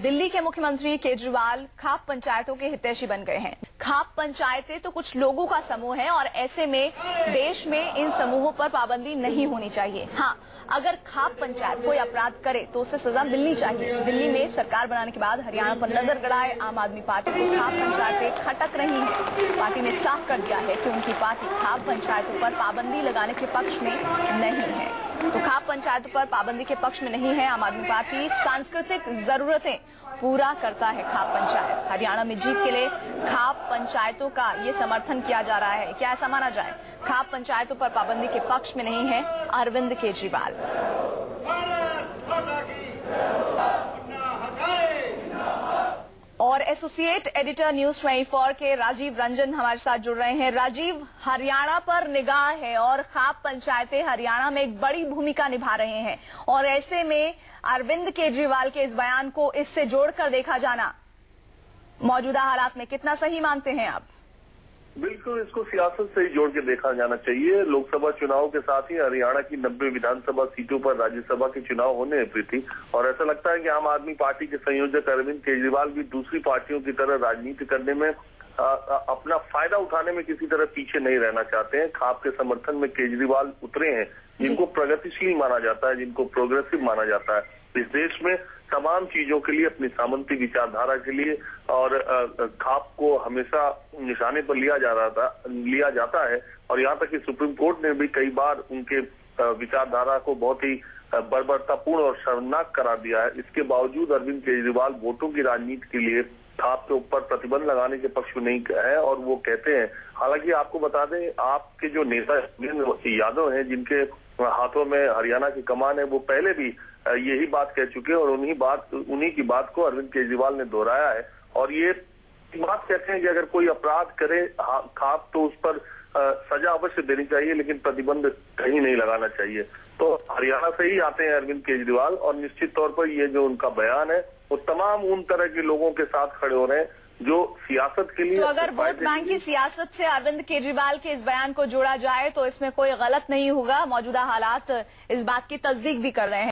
दिल्ली के मुख्यमंत्री केजरीवाल खाप पंचायतों के हितैषी बन गए हैं। खाप पंचायतें तो कुछ लोगों का समूह है और ऐसे में देश में इन समूहों पर पाबंदी नहीं होनी चाहिए। हाँ, अगर खाप पंचायत कोई अपराध करे तो उसे सजा मिलनी चाहिए। दिल्ली में सरकार बनाने के बाद हरियाणा पर नजर गड़ाए आम आदमी पार्टी को खाप पंचायतें खटक रही हैं। पार्टी ने साफ कर दिया है कि उनकी पार्टी खाप पंचायतों पर पाबंदी लगाने के पक्ष में नहीं है। तो खाप पंचायतों पर पाबंदी के पक्ष में नहीं है आम आदमी पार्टी। सांस्कृतिक जरूरतें पूरा करता है खाप पंचायत। हरियाणा में जीत के लिए खाप पंचायतों का ये समर्थन किया जा रहा है। क्या ऐसा माना जाए? खाप पंचायतों पर पाबंदी के पक्ष में नहीं है अरविंद केजरीवाल। और एसोसिएट एडिटर न्यूज 24 के राजीव रंजन हमारे साथ जुड़ रहे हैं। राजीव, हरियाणा पर निगाह है और खाप पंचायतें हरियाणा में एक बड़ी भूमिका निभा रहे हैं और ऐसे में अरविंद केजरीवाल के इस बयान को इससे जोड़कर देखा जाना मौजूदा हालात में कितना सही मानते हैं आप? बिल्कुल, इसको सियासत से ही जोड़ के देखा जाना चाहिए। लोकसभा चुनाव के साथ ही हरियाणा की 90 विधानसभा सीटों पर राज्यसभा के चुनाव होने थी और ऐसा लगता है कि आम आदमी पार्टी के संयोजक अरविंद केजरीवाल भी दूसरी पार्टियों की तरह राजनीति करने में अपना फायदा उठाने में किसी तरह पीछे नहीं रहना चाहते हैं। खाप के समर्थन में केजरीवाल उतरे हैं, जिनको प्रगतिशील माना जाता है, जिनको प्रोग्रेसिव माना जाता है। इस देश में तमाम चीजों के लिए, अपनी सामंती विचारधारा के लिए और खाप को हमेशा निशाने पर लिया जाता है और यहाँ तक कि सुप्रीम कोर्ट ने भी कई बार उनके विचारधारा को बहुत ही बर्बरतापूर्ण और शर्मनाक करार दिया है। इसके बावजूद अरविंद केजरीवाल वोटों की राजनीति के लिए खाप के ऊपर प्रतिबंध लगाने के पक्ष में नहीं है और वो कहते हैं, हालांकि आपको बता दें, आपके जो नेता यादव हैं जिनके हाथों में हरियाणा की कमान है, वो पहले भी यही बात कह चुके हैं और उन्हीं की बात को अरविंद केजरीवाल ने दोहराया है और ये बात कहते हैं कि अगर कोई अपराध करे खाप तो उस पर सजा अवश्य देनी चाहिए, लेकिन प्रतिबंध कहीं नहीं लगाना चाहिए। तो हरियाणा से ही आते हैं अरविंद केजरीवाल और निश्चित तौर पर ये जो उनका बयान है वो तमाम उन तरह के लोगों के साथ खड़े हो रहे हैं जो सियासत के लिए। तो अगर वोट बैंक की सियासत से अरविंद केजरीवाल के इस बयान को जोड़ा जाए तो इसमें कोई गलत नहीं होगा। मौजूदा हालात इस बात की तस्दीक भी कर रहे हैं।